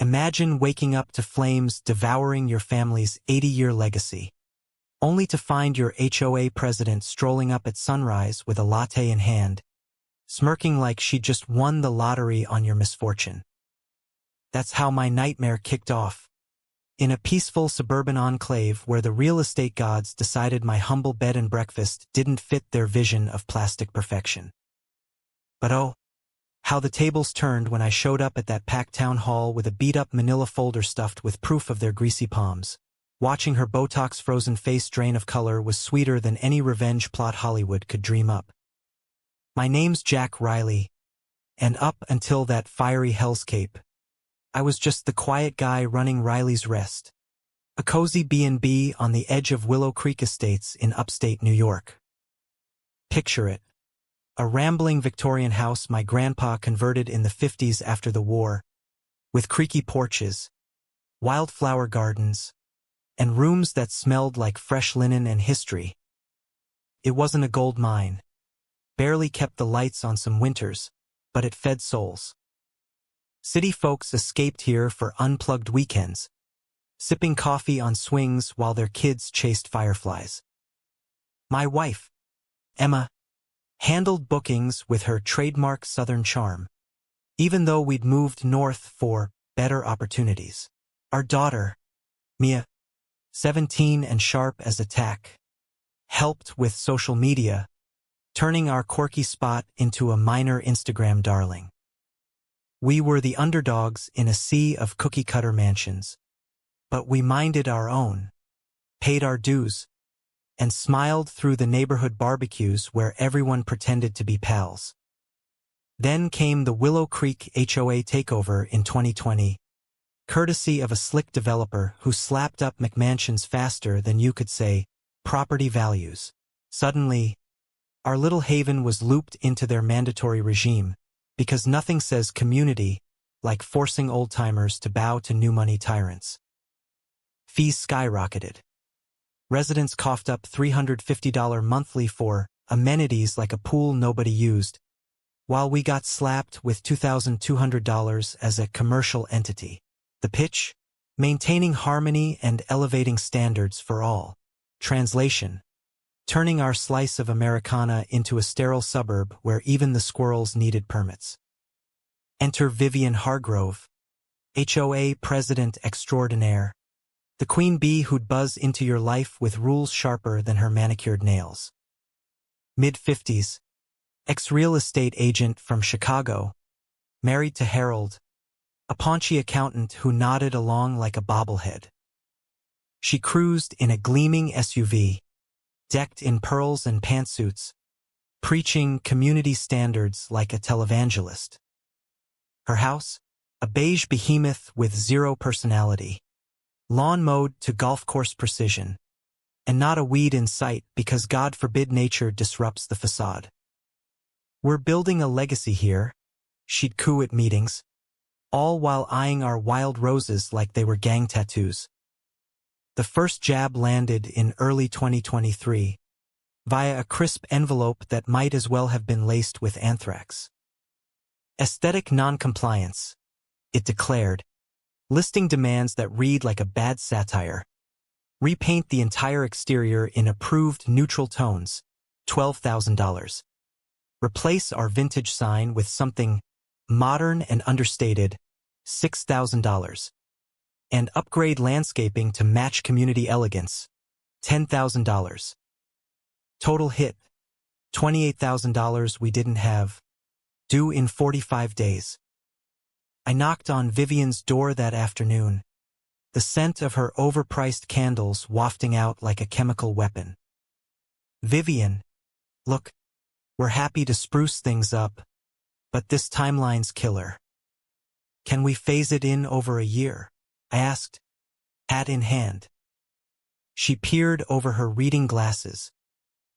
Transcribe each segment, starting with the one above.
Imagine waking up to flames devouring your family's 80-year legacy, only to find your HOA president strolling up at sunrise with a latte in hand, smirking like she just won the lottery on your misfortune. That's how my nightmare kicked off. In a peaceful suburban enclave where the real estate gods decided my humble bed and breakfast didn't fit their vision of plastic perfection. But oh, how the tables turned when I showed up at that packed town hall with a beat-up manila folder stuffed with proof of their greasy palms. Watching her Botox-frozen face drain of color was sweeter than any revenge plot Hollywood could dream up. My name's Jack Riley, and up until that fiery hellscape, I was just the quiet guy running Riley's Rest, a cozy B&B on the edge of Willow Creek Estates in upstate New York. Picture it. A rambling Victorian house my grandpa converted in the 50s after the war, with creaky porches, wildflower gardens, and rooms that smelled like fresh linen and history. It wasn't a gold mine. Barely kept the lights on some winters, but it fed souls. City folks escaped here for unplugged weekends, sipping coffee on swings while their kids chased fireflies. My wife, Emma, handled bookings with her trademark Southern charm, even though we'd moved north for better opportunities. Our daughter, Mia, 17 and sharp as a tack, helped with social media, turning our quirky spot into a minor Instagram darling. We were the underdogs in a sea of cookie-cutter mansions, but we minded our own, paid our dues, and smiled through the neighborhood barbecues where everyone pretended to be pals. Then came the Willow Creek HOA takeover in 2020, courtesy of a slick developer who slapped up McMansions faster than you could say property values. Suddenly, our little haven was looped into their mandatory regime, because nothing says community like forcing old-timers to bow to new money tyrants. Fees skyrocketed. Residents coughed up $350 monthly for amenities like a pool nobody used, while we got slapped with $2,200 as a commercial entity. The pitch? Maintaining harmony and elevating standards for all. Translation: turning our slice of Americana into a sterile suburb where even the squirrels needed permits. Enter Vivian Hargrove, HOA President Extraordinaire, the queen bee who'd buzz into your life with rules sharper than her manicured nails. Mid-50s, ex-real estate agent from Chicago, married to Harold, a paunchy accountant who nodded along like a bobblehead. She cruised in a gleaming SUV, decked in pearls and pantsuits, preaching community standards like a televangelist. Her house? A beige behemoth with zero personality. Lawn mowed to golf course precision. And not a weed in sight because God forbid nature disrupts the facade. We're building a legacy here, she'd coo at meetings, all while eyeing our wild roses like they were gang tattoos. The first jab landed in early 2023, via a crisp envelope that might as well have been laced with anthrax. Aesthetic non-compliance, it declared, listing demands that read like a bad satire. Repaint the entire exterior in approved neutral tones, $12,000. Replace our vintage sign with something modern and understated, $6,000. And upgrade landscaping to match community elegance, $10,000. Total hit, $28,000 we didn't have, due in 45 days. I knocked on Vivian's door that afternoon, the scent of her overpriced candles wafting out like a chemical weapon. Vivian, look, we're happy to spruce things up, but this timeline's killer. Can we phase it in over a year? I asked, hat in hand. She peered over her reading glasses,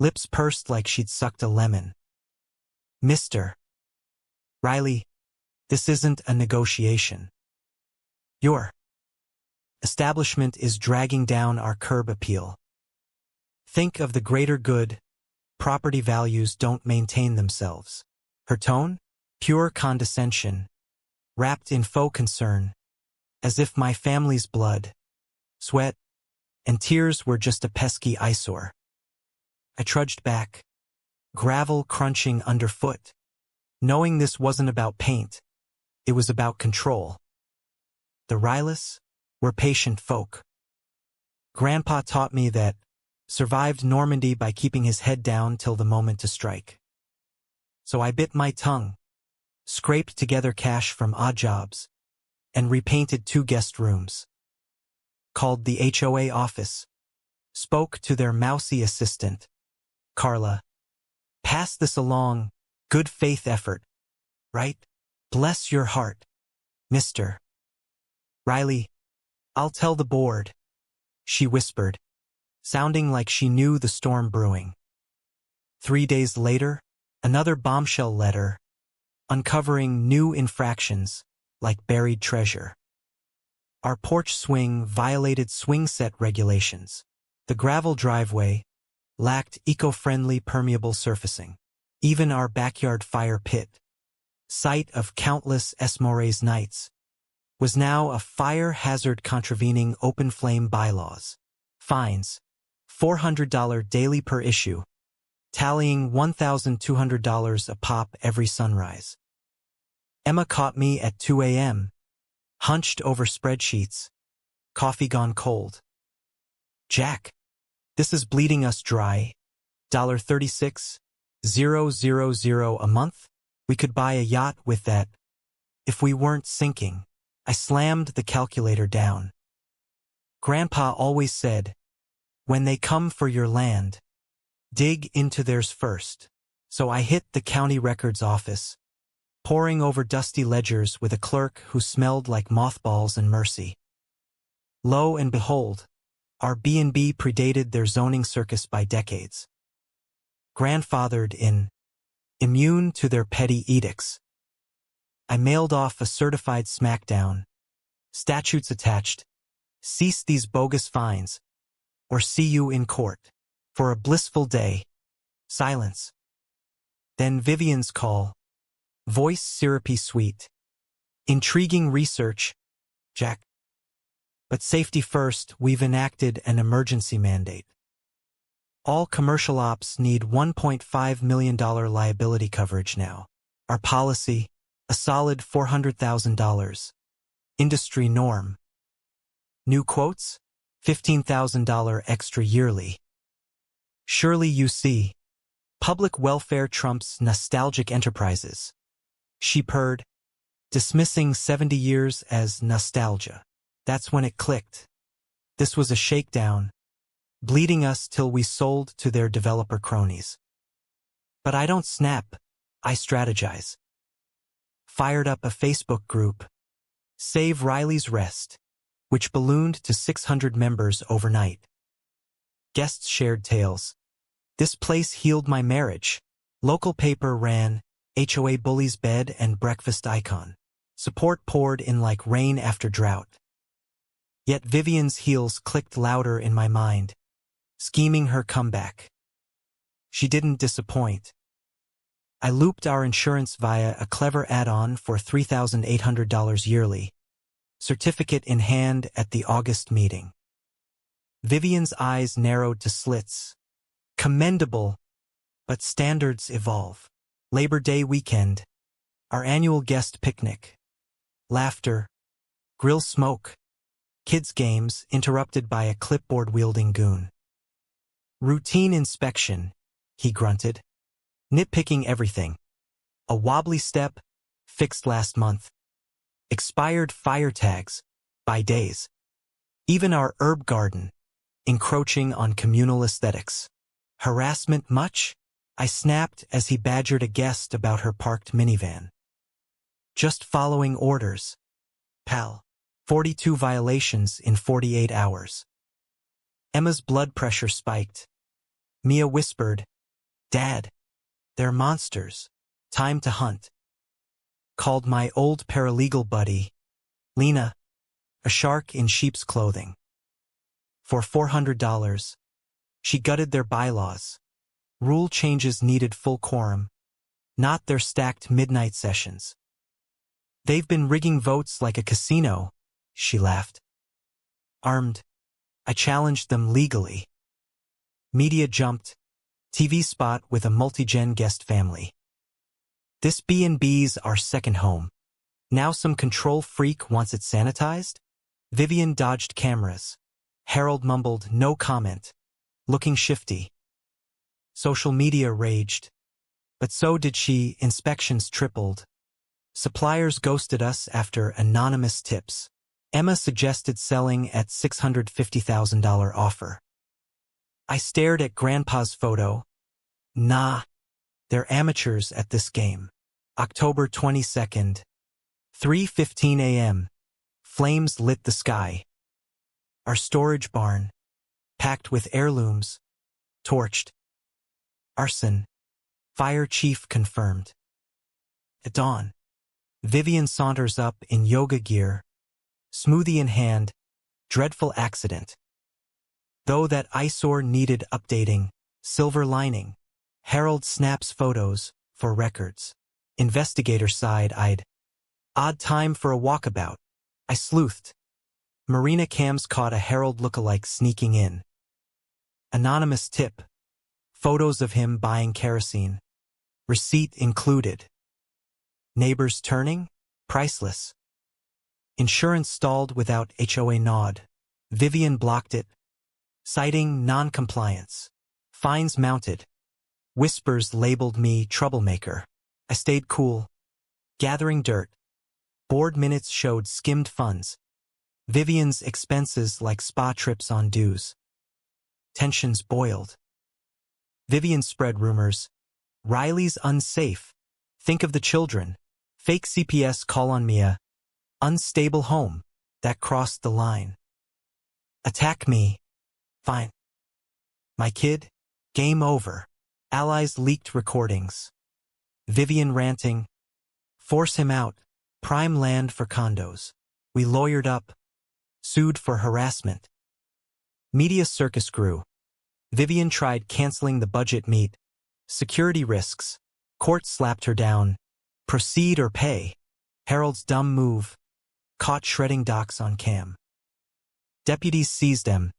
lips pursed like she'd sucked a lemon. Mr. Riley, this isn't a negotiation. Your establishment is dragging down our curb appeal. Think of the greater good. Property values don't maintain themselves. Her tone? Pure condescension, wrapped in faux concern. as if my family's blood, sweat, and tears were just a pesky eyesore. I trudged back, gravel crunching underfoot, knowing this wasn't about paint, it was about control. The Ryless were patient folk. Grandpa taught me that survived Normandy by keeping his head down till the moment to strike. So I bit my tongue, scraped together cash from odd jobs, and repainted 2 guest rooms. Called the HOA office, spoke to their mousy assistant, Carla. Pass this along, good faith effort, right? Bless your heart, Mr. Riley. I'll tell the board, she whispered, sounding like she knew the storm brewing. 3 days later, another bombshell letter, uncovering new infractions like buried treasure. Our porch swing violated swing set regulations. The gravel driveway lacked eco-friendly permeable surfacing. Even our backyard fire pit, site of countless Esmores nights, was now a fire hazard contravening open flame bylaws. Fines, $400 daily per issue, tallying $1,200 a pop every sunrise. Emma caught me at 2 a.m., hunched over spreadsheets, coffee gone cold. Jack, this is bleeding us dry. $36,000 a month? We could buy a yacht with that. If we weren't sinking. I slammed the calculator down. Grandpa always said, when they come for your land, dig into theirs first. So I hit the county records office, poring over dusty ledgers with a clerk who smelled like mothballs and mercy. Lo and behold, our B&B predated their zoning circus by decades. Grandfathered in, immune to their petty edicts. I mailed off a certified smackdown. Statutes attached. Cease these bogus fines, or see you in court. For a blissful day. Silence. Then Vivian's call. Voice syrupy sweet. Intriguing research, Jack. But safety first, we've enacted an emergency mandate. All commercial ops need $1.5 million liability coverage now. Our policy, a solid $400,000. Industry norm. New quotes? $15,000 extra yearly. Surely you see. Public welfare trumps nostalgic enterprises. She purred, dismissing 70 years as nostalgia. That's when it clicked. This was a shakedown, bleeding us till we sold to their developer cronies. But I don't snap, I strategize. Fired up a Facebook group, Save Riley's Rest, which ballooned to 600 members overnight. Guests shared tales. This place healed my marriage. Local paper ran, HOA bully's bed and breakfast icon. Support poured in like rain after drought. Yet Vivian's heels clicked louder in my mind, scheming her comeback. She didn't disappoint. I looped our insurance via a clever add-on for $3,800 yearly, certificate in hand at the August meeting. Vivian's eyes narrowed to slits. Commendable, but standards evolve. Labor Day weekend, our annual guest picnic. Laughter, grill smoke, kids' games interrupted by a clipboard-wielding goon. Routine inspection, he grunted. Nitpicking everything. A wobbly step, fixed last month. Expired fire tags, by days. Even our herb garden, encroaching on communal aesthetics. Harassment much? I snapped as he badgered a guest about her parked minivan. Just following orders. Pal. 42 violations in 48 hours. Emma's blood pressure spiked. Mia whispered, Dad. They're monsters. Time to hunt. Called my old paralegal buddy, Lena, a shark in sheep's clothing. For $400, she gutted their bylaws. Rule changes needed full quorum, not their stacked midnight sessions. They've been rigging votes like a casino, she laughed. Armed, I challenged them legally. Media jumped. TV spot with a multi-gen guest family. This B&B's our second home. Now some control freak wants it sanitized? Vivian dodged cameras. Harold mumbled no comment, looking shifty. Social media raged. But so did she. Inspections tripled. Suppliers ghosted us after anonymous tips. Emma suggested selling at $650,000 offer. I stared at Grandpa's photo. Nah, they're amateurs at this game. October 22nd, 3:15 a.m. Flames lit the sky. Our storage barn, packed with heirlooms, torched. Arson, fire chief confirmed. At dawn, Vivian saunters up in yoga gear, smoothie in hand, dreadful accident. Though that eyesore needed updating, silver lining. Harold snaps photos for records. Investigator side-eyed. Odd time for a walkabout. I sleuthed. Marina cams caught a Harold lookalike sneaking in. Anonymous tip. Photos of him buying kerosene. Receipt included. Neighbors turning? Priceless. Insurance stalled without HOA nod. Vivian blocked it, citing non-compliance. Fines mounted. Whispers labeled me troublemaker. I stayed cool. Gathering dirt. Board minutes showed skimmed funds. Vivian's expenses like spa trips on dues. Tensions boiled. Vivian spread rumors. Riley's unsafe. Think of the children. Fake CPS call on Mia. Unstable home. That crossed the line. Attack me. Fine. My kid? Game over. Allies leaked recordings. Vivian ranting. Force him out. Prime land for condos. We lawyered up. Sued for harassment. Media circus grew. Vivian tried canceling the budget meet. Security risks. Court slapped her down. Proceed or pay. Harold's dumb move. Caught shredding docs on cam. Deputies seized them.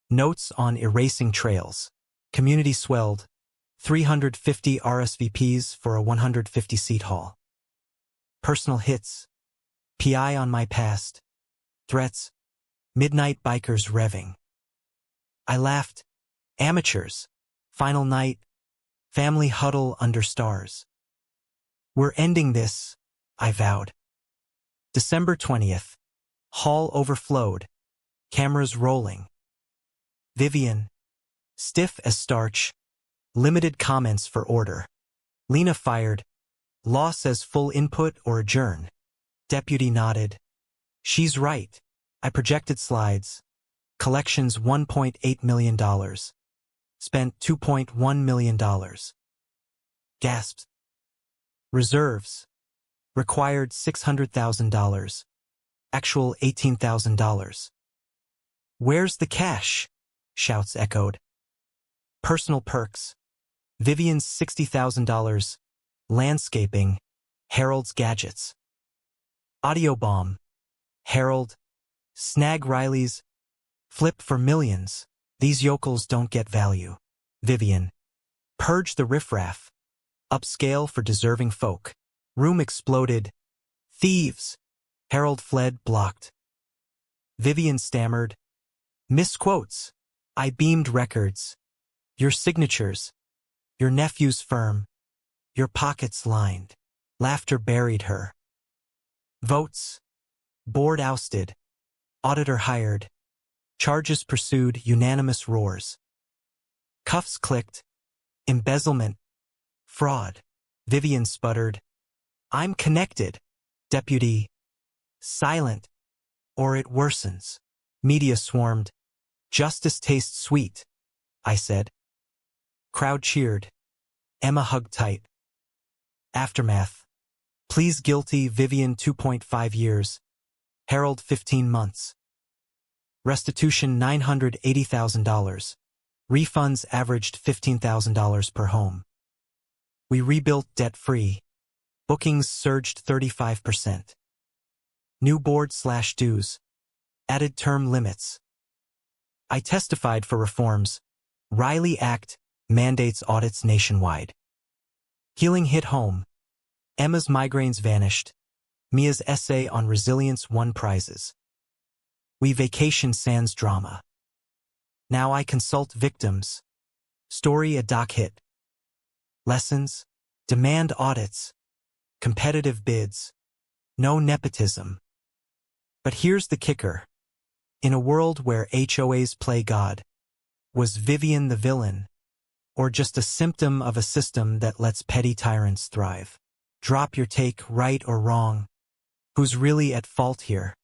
Notes on erasing trails. Community swelled. 350 RSVPs for a 150-seat hall. Personal hits. PI on my past. Threats. Midnight bikers revving. I laughed. Amateurs. Final night. Family huddle under stars. We're ending this, I vowed. December 20th. Hall overflowed. Cameras rolling. Vivian. Stiff as starch. Limited comments for order. Lena fired. Law says full input or adjourn. Deputy nodded. She's right. I projected slides. Collections $1.8 million. Spent $2.1 million. Gasped. Reserves. Required $600,000. Actual $18,000. Where's the cash? Shouts echoed. Personal perks. Vivian's $60,000. Landscaping. Harold's gadgets. Audio bomb. Harold. Snag Riley's. Flip for millions. These yokels don't get value. Vivian. Purge the riffraff. Upscale for deserving folk. Room exploded. Thieves. Harold fled blocked. Vivian stammered. Misquotes. I beamed records. Your signatures. Your nephew's firm. Your pockets lined. Laughter buried her. Votes. Board ousted. Auditor hired. Charges pursued. Unanimous roars. Cuffs clicked. Embezzlement. Fraud. Vivian sputtered. I'm connected. Deputy. Silent. Or it worsens. Media swarmed. Justice tastes sweet, I said. Crowd cheered. Emma hugged tight. Aftermath. Pleas guilty. Vivian 2.5 years. Harold 15 months. Restitution $980,000. Refunds averaged $15,000 per home. We rebuilt debt-free. Bookings surged 35%. New board/dues. Added term limits. I testified for reforms. Riley Act mandates audits nationwide. Healing hit home. Emma's migraines vanished. Mia's essay on resilience won prizes. We vacation sans drama. Now I consult victims. Story a doc hit. Lessons. Demand audits. Competitive bids. No nepotism. But here's the kicker. In a world where HOAs play God, was Vivian the villain, or just a symptom of a system that lets petty tyrants thrive? Drop your take, right or wrong. Who's really at fault here?